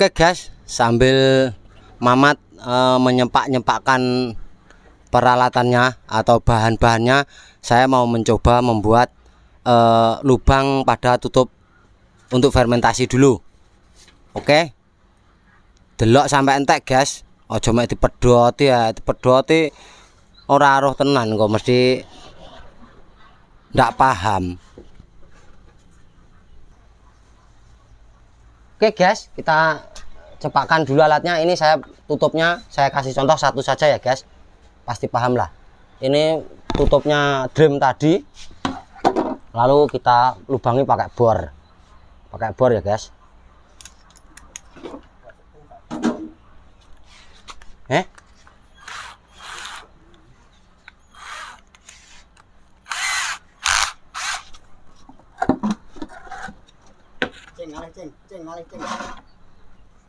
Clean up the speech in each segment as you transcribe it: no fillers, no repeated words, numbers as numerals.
Oke guys, sambil Mamat menyempak-nyempakkan peralatannya atau bahan-bahannya, saya mau mencoba membuat lubang pada tutup untuk fermentasi dulu. Oke, delok sampai entek guys, ojo mek dipedhoti ya, dipedhoti ora aruh tenan kok, mesti ndak paham. Oke guys, kita cepatkan dulu alatnya. Ini saya tutupnya, saya kasih contoh satu saja ya guys, pasti paham lah. Ini tutupnya drum tadi, lalu kita lubangi pakai bor ya guys.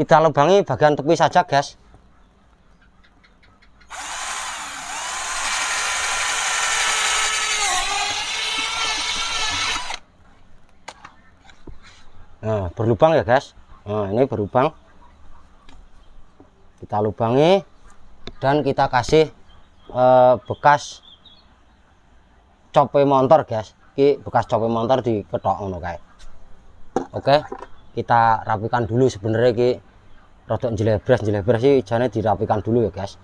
Kita lubangi bagian tepi saja guys. Nah, berlubang ya guys. Nah, ini berlubang. Kita lubangi dan kita kasih bekas cope motor guys. Ini bekas cope motor diketok ngono kae. Oke, kita rapikan dulu. Sebenarnya ki rodok jelebres sih, jane dirapikan dulu ya guys.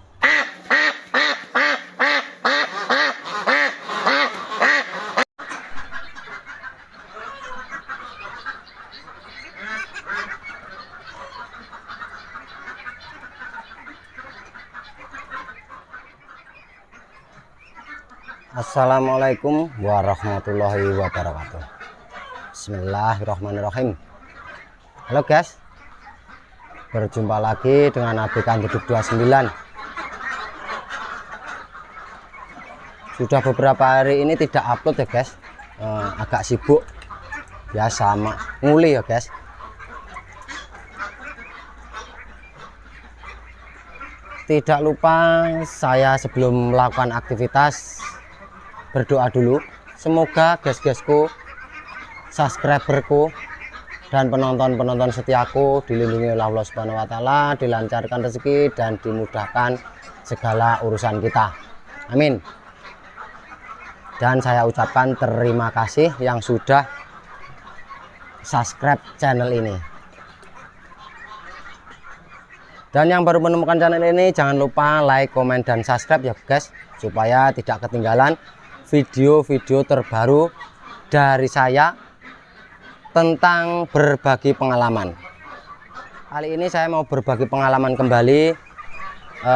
Assalamualaikum warahmatullahi wabarakatuh. Bismillahirrahmanirrahim. Halo guys, berjumpa lagi dengan ABK Duduk 29. Sudah beberapa hari ini tidak upload ya guys, agak sibuk biasa nguli ya guys. Tidak lupa saya sebelum melakukan aktivitas berdoa dulu, semoga guys-guysku, subscriberku dan penonton-penonton setiaku dilindungi oleh Allah Subhanahu wa taala, dilancarkan rezeki dan dimudahkan segala urusan kita. Amin. Dan saya ucapkan terima kasih yang sudah subscribe channel ini. Dan yang baru menemukan channel ini, jangan lupa like, komen, dan subscribe ya guys, supaya tidak ketinggalan video-video terbaru dari saya tentang berbagi pengalaman. Kali ini saya mau berbagi pengalaman kembali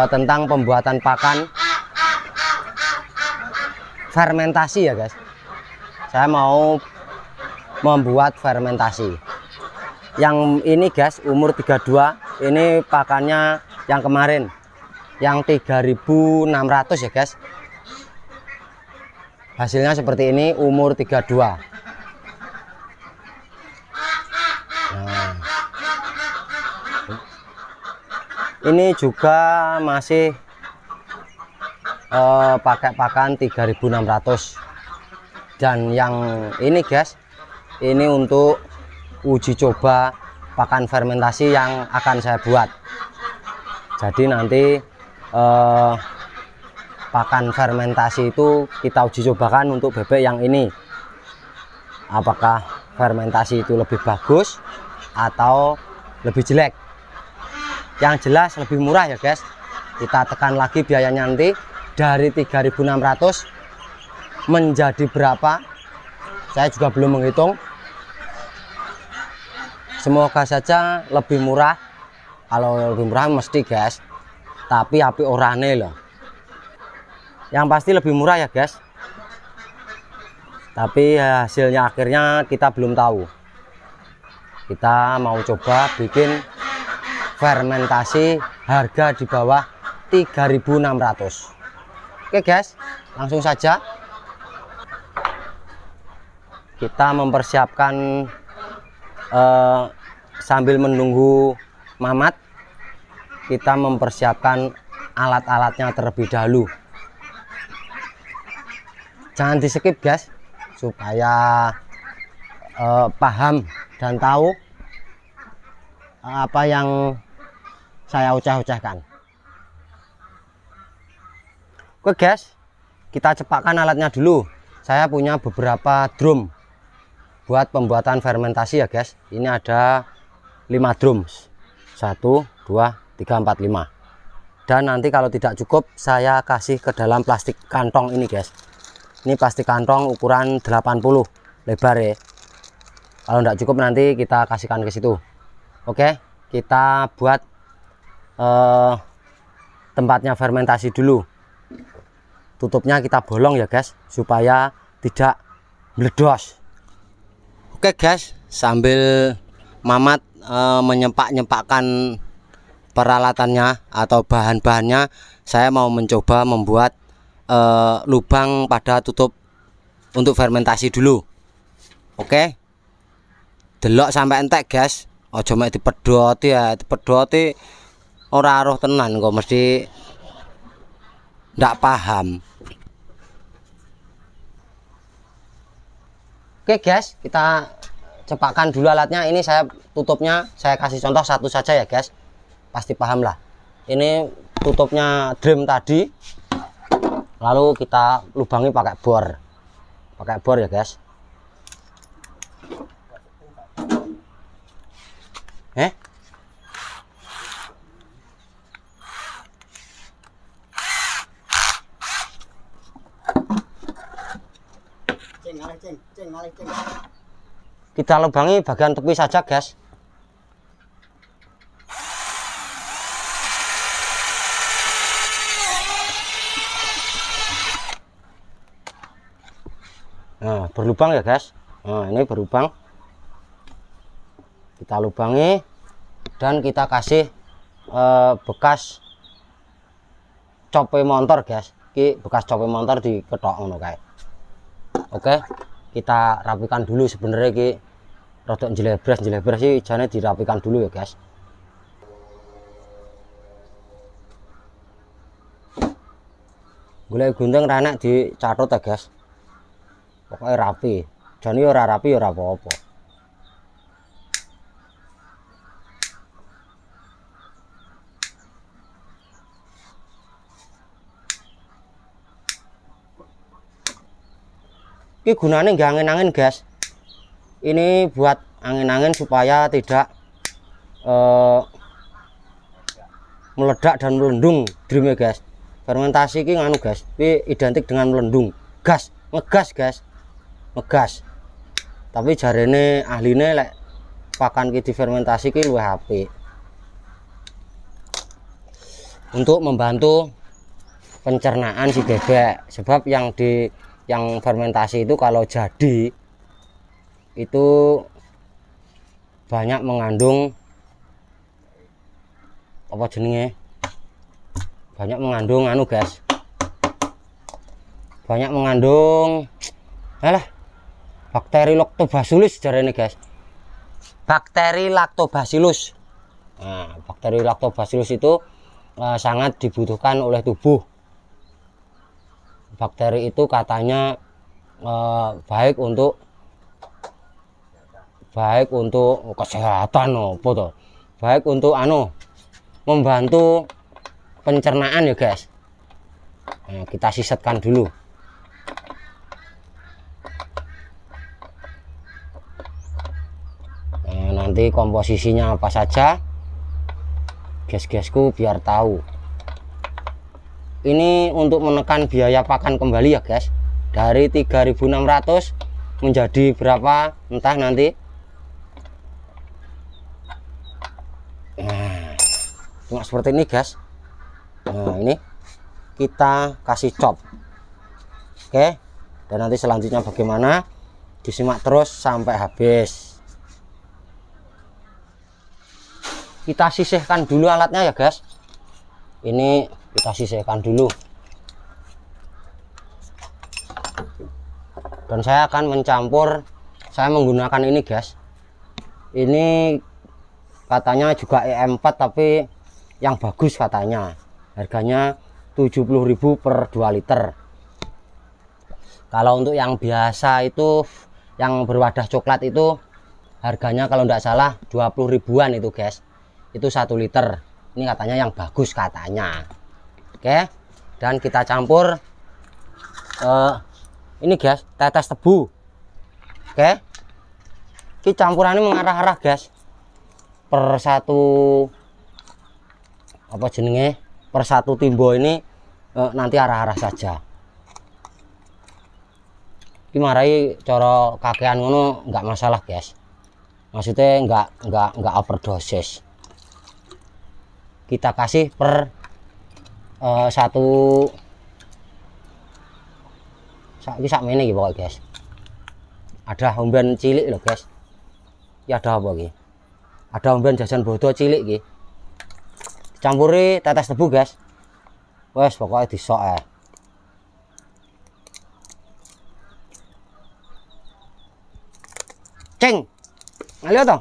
tentang pembuatan pakan fermentasi ya guys. Saya mau membuat fermentasi. Yang ini guys, umur 32, ini pakannya yang kemarin yang 3.600 ya guys. Hasilnya seperti ini, umur 32. Nah, ini juga masih pakai pakan 3.600. Dan yang ini guys, ini untuk uji coba pakan fermentasi yang akan saya buat. Jadi nanti pakan fermentasi itu kita uji cobakan untuk bebek yang ini, apakah fermentasi itu lebih bagus atau lebih jelek. Yang jelas lebih murah ya guys. Kita tekan lagi biayanya nanti dari 3.600 menjadi berapa, saya juga belum menghitung. Semoga saja lebih murah. Kalau lebih murah mesti guys, tapi api orane loh. Yang pasti lebih murah ya guys, tapi hasilnya akhirnya kita belum tahu. Kita mau coba bikin fermentasi harga di bawah 3.600. Oke guys, langsung saja kita mempersiapkan. Sambil menunggu Mamat, kita mempersiapkan alat-alatnya terlebih dahulu. Jangan di skip guys, supaya paham dan tahu apa yang saya ucah-ucahkan. Oke guys, kita cepatkan alatnya dulu. Saya punya beberapa drum buat pembuatan fermentasi ya guys. Ini ada 5 drum, 1 2 3 4 5. Dan nanti kalau tidak cukup saya kasih ke dalam plastik kantong ini guys. Ini plastik kantong ukuran 80 lebar ya. Kalau tidak cukup nanti kita kasihkan ke situ. Oke, kita buat tempatnya fermentasi dulu. Tutupnya kita bolong ya guys, supaya tidak meledos. Oke guys, sambil Mamat menyempak-nyempakkan peralatannya atau bahan-bahannya, saya mau mencoba membuat lubang pada tutup untuk fermentasi dulu. Oke, delok sampai entek guys, ojo mek dipedhoti ya, dipedhoti ora aruh tenan kok, mesti ndak paham. Oke guys, kita cepatkan dulu alatnya. Ini saya tutupnya, saya kasih contoh satu saja ya guys, pasti paham lah. Ini tutupnya drum tadi, lalu kita lubangi pakai bor ya guys. Kita lubangi bagian tepi saja guys. Nah, berlubang ya guys. Nah, ini berlubang. Kita lubangi dan kita kasih bekas cope motor guys. Ini bekas cope motor diketok ngono kae. Oke, kita rapikan dulu. Sebenarnya ki rodok jelebres sih jane dirapikan dulu ya guys. Golek gunting renek dicatut ya guys. Pokoknya rapi. Jane ora rapi ora apa-apa. Ini gunanya nggak angin-angin guys. Ini buat angin-angin supaya tidak meledak dan melendung drumnya guys. Fermentasi ini nganu guys, ini identik dengan melendung, gas, ngegas guys, ngegas. Tapi jarene ahline lek pakan ki difermentasi ki luwih apik. Untuk membantu pencernaan si bebek, sebab yang fermentasi itu kalau jadi itu banyak mengandung apa jenenge, banyak mengandung anu guys, banyak mengandung bakteri lactobacillus jarene guys, bakteri lactobacillus. Nah, bakteri lactobacillus itu sangat dibutuhkan oleh tubuh. Bakteri itu katanya baik untuk kesehatan, apa tuh? Baik untuk membantu pencernaan ya guys. Nah, kita sisetkan dulu. Nah, nanti komposisinya apa saja, gas-gasku biar tahu. Ini untuk menekan biaya pakan kembali ya guys, dari 3.600 menjadi berapa entah nanti. Nah, cuma seperti ini guys. Nah, ini kita kasih chop. Oke, dan nanti selanjutnya bagaimana disimak terus sampai habis. Kita sisihkan dulu alatnya ya guys. Ini kita sisihkan dulu, dan saya akan mencampur. Saya menggunakan ini guys, ini katanya juga EM4 tapi yang bagus katanya, harganya 70.000 per 2 liter. Kalau untuk yang biasa itu yang berwadah coklat itu harganya kalau tidak salah 20 ribuan itu guys. itu 1 liter. Ini katanya yang bagus katanya. Oke, dan kita campur ini guys, tetes tebu. Oke, ini campurannya mengarah-arah guys, per satu apa jenenge, per satu timbo ini nanti arah-arah saja. Ini marai coro kakean ngono nggak masalah guys, maksudnya nggak overdosis. Kita kasih per satu sak mene iki pokoknya guys. Ada omben cilik loh guys. Ya ada apa iki? Ada omben jajan bodo cilik iki. Campuri tetes tebu guys. Wes pokoknya disok ya. Ceng. Ngalih toh?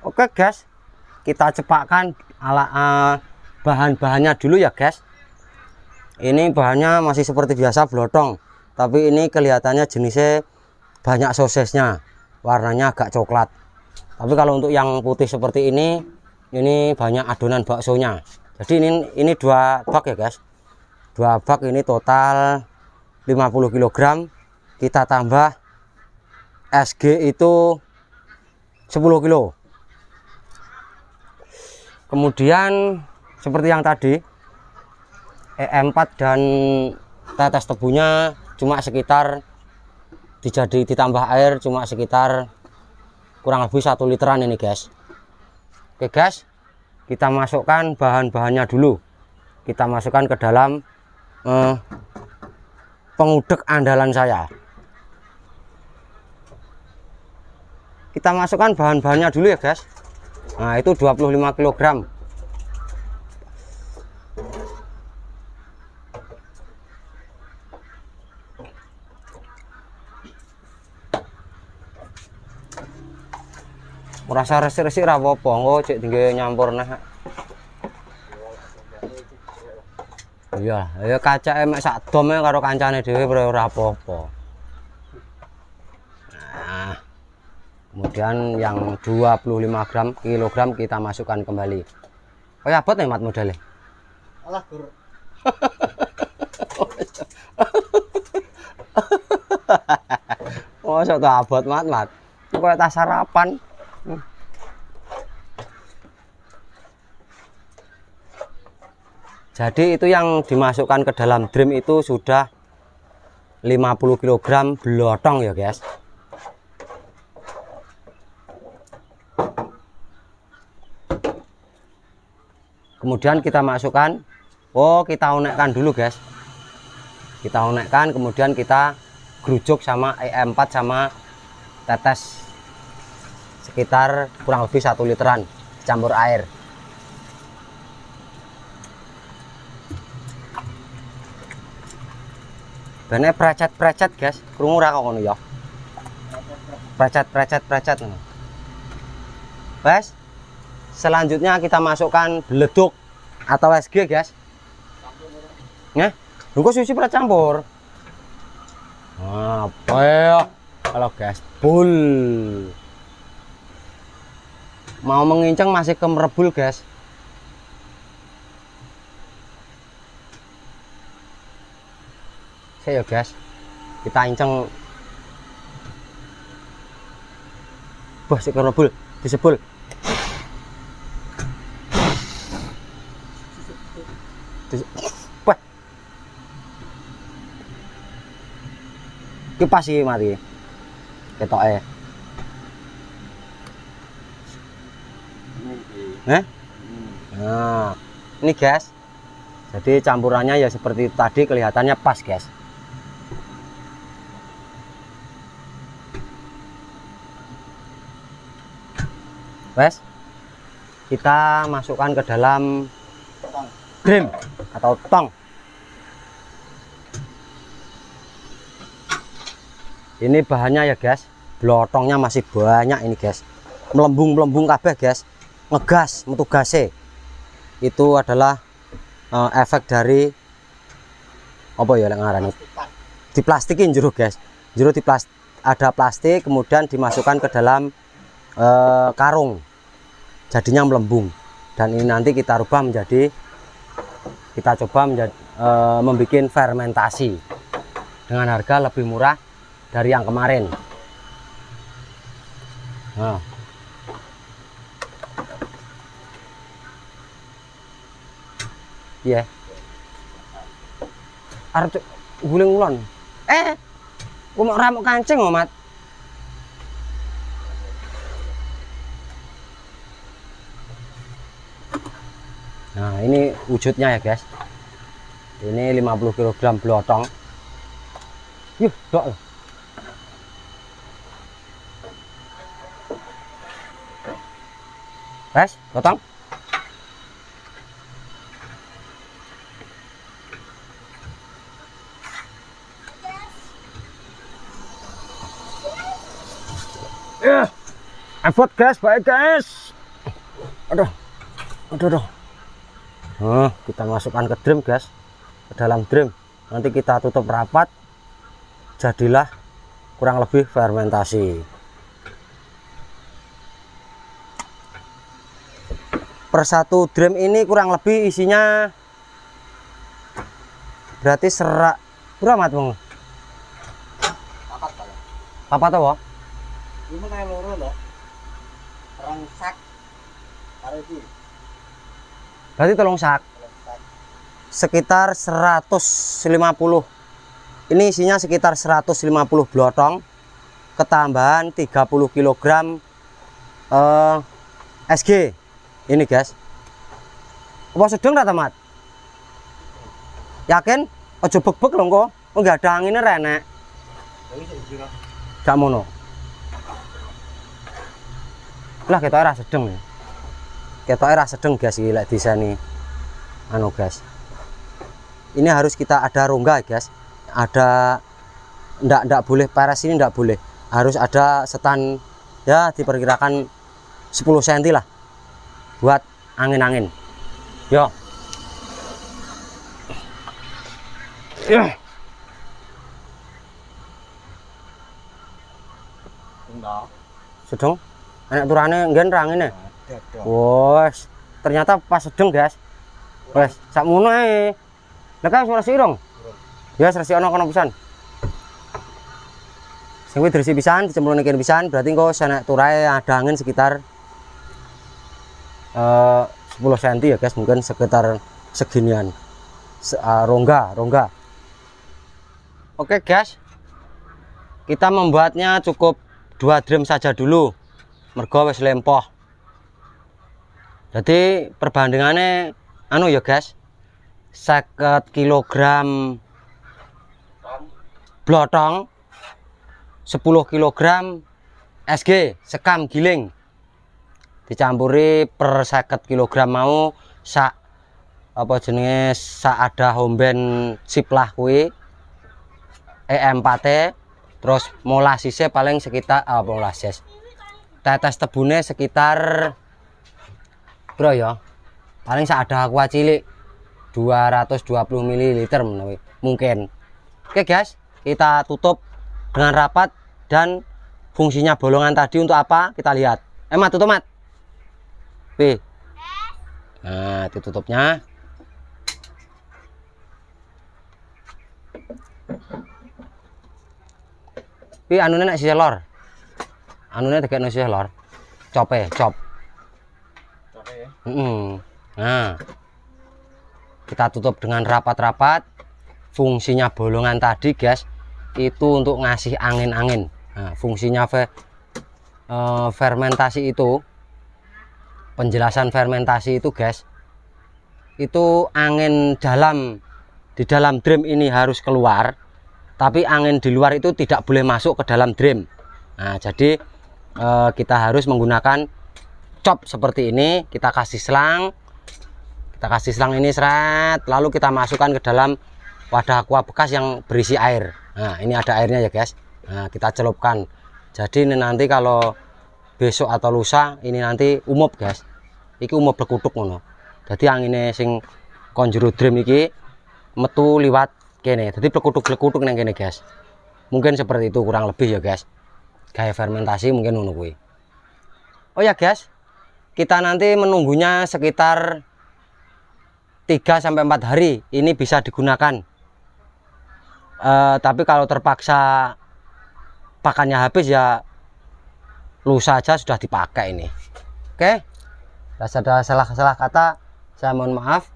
Oke guys. Kita cepatkan bahan-bahannya dulu ya guys. Ini bahannya masih seperti biasa blotong, tapi ini kelihatannya jenisnya banyak sosisnya, warnanya agak coklat. Tapi kalau untuk yang putih seperti ini banyak adonan baksonya. Jadi ini 2 bak ya guys, 2 bak ini total 50 kg. Kita tambah SG itu 10 kilo. Kemudian seperti yang tadi, E4 dan tetes tebunya cuma sekitar ditambah air cuma sekitar kurang lebih 1 literan ini guys. Oke guys, kita masukkan bahan-bahannya dulu. Kita masukkan ke dalam pengudek andalan saya. Kita masukkan bahan-bahannya dulu ya guys. Nah itu 25 kg. Merasa resik-resik ra apa-apa, engko cek tinggal nyampur nah. Iya, ya kaca mek sak dom karo kancane dhewe ora apa-apa. Nah, kemudian yang 25 kg kita masukkan kembali. Oh ya abot nih mat modelnya. Alah gur. Oh, sok abot mat. Kok tas sarapan. Jadi itu yang dimasukkan ke dalam drum itu sudah 50 kg blotong ya guys. Kemudian kita masukkan, kita unekkan dulu guys. Kita unekkan, kemudian kita gerujuk sama E4 sama tetes sekitar kurang lebih 1 literan, campur air. Bene precet guys, krungu ra kok ngono ya. Precet. Wes. Selanjutnya kita masukkan beleduk atau SG guys. Nggih. Lho susu pra campur. Apa ya? Kalau guys, bul. Mau mengincang masih kemerebul guys. Saya guys, kita inceng. Wah, si kemerebul, disebul. Wah. Ki pas iki mati. Ketoke. Nah, ini guys. Jadi campurannya ya seperti tadi, kelihatannya pas guys. Wes, kita masukkan ke dalam drum atau tong. Ini bahannya ya guys, blotongnya masih banyak ini guys, melembung kabeh guys, ngegas metu gase. Itu adalah efek dari apa ya lek ngarani, diplastikin jero guys, jero ada plastik, kemudian dimasukkan ke dalam karung, jadinya melembung. Dan ini nanti kita rubah menjadi, kita coba menjadi membuat fermentasi dengan harga lebih murah dari yang kemarin. Nah, iya, arep guling ulon. Gua mau ramuk kancing loh, Mat. Nah, ini wujudnya ya, guys. Ini 50 kg blotong. Yuh, dok. Guys, potong. Effort guys, baik guys. Aduh, aduh. Kita masukkan ke drum guys, ke dalam drum. Nanti kita tutup rapat. Jadilah kurang lebih fermentasi. Per satu drum ini kurang lebih isinya berarti serak berapa, Mat, Bang? Papat apa? Ini kayak loro loh. Orang sak. Berarti tolong sak. Sekitar 150. Ini isinya sekitar 150 blotong. Ketambahan 30 kg SG. Ini guys. Apa sedang tak, Mat? Yakin? Ojo bek-bek lho kok. Enggak ada anginnya renek. Gak mono. Lah kita era sedeng ya. Kita era sedeng guys, gila di sini. Anu guys. Ini harus kita ada rongga guys. Ada ndak boleh peres ini, ndak boleh. Harus ada setan ya, diperkirakan 10 cm lah buat angin-angin. Yo. Ya. Sedeng. Anak turane nggen rangine. Wes, ternyata pas sedeng, guys. Wes, sakmono ae. Lah kan suara sirong. Ya, serasi ono kono pisan. Sing kuwi dresi pisan, dicemplungke pisan, berarti engko sanek turae ada angin sekitar 10 cm ya, guys, mungkin sekitar seginian. Rongga. Oke, guys. Kita membuatnya cukup 2 drum saja dulu. Mergo wis lempoh. Jadi perbandingannya anu ya guys, 50 kg blotong, 10 kg SG sekam giling, dicampuri per 50 kg mau sak apa jenenge, sak ada homben siplah kuwi EM4, terus molasisnya paling sekitar molasis tetes tebune sekitar bro ya, paling ada aqua cilik 220 ml mungkin. Oke guys, kita tutup dengan rapat dan fungsinya bolongan tadi untuk apa kita lihat. Mat, tutup, Mat. Nah, itu tutupnya. Anune nek sisih lor. Anune tegakno sisih lor. Cop. Nah, kita tutup dengan rapat-rapat. Fungsinya bolongan tadi guys itu untuk ngasih angin-angin. Nah, fungsinya fermentasi itu, penjelasan fermentasi itu guys, itu angin di dalam drum ini harus keluar, tapi angin di luar itu tidak boleh masuk ke dalam drum. Nah, jadi kita harus menggunakan cop seperti ini. Kita kasih selang ini seret, lalu kita masukkan ke dalam wadah aqua bekas yang berisi air. Nah, ini ada airnya ya guys. Nah, kita celupkan. Jadi ini nanti kalau besok atau lusa ini nanti umup guys. Iki umup blekutuk ngono. Jadi anginnya sing konjuru drum iki metu liwat kene. Jadi blekutuk nang kene guys. Mungkin seperti itu kurang lebih ya guys. Kayak fermentasi mungkin ngono kuwi. Oh ya guys, kita nanti menunggunya sekitar 3-4 hari ini bisa digunakan. Tapi kalau terpaksa pakannya habis ya lusa aja sudah dipakai ini. Oke, ada salah kata saya mohon maaf.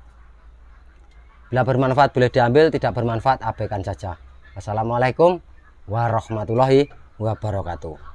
Bila bermanfaat boleh diambil, tidak bermanfaat abaikan saja. Wassalamualaikum warahmatullahi wabarakatuh.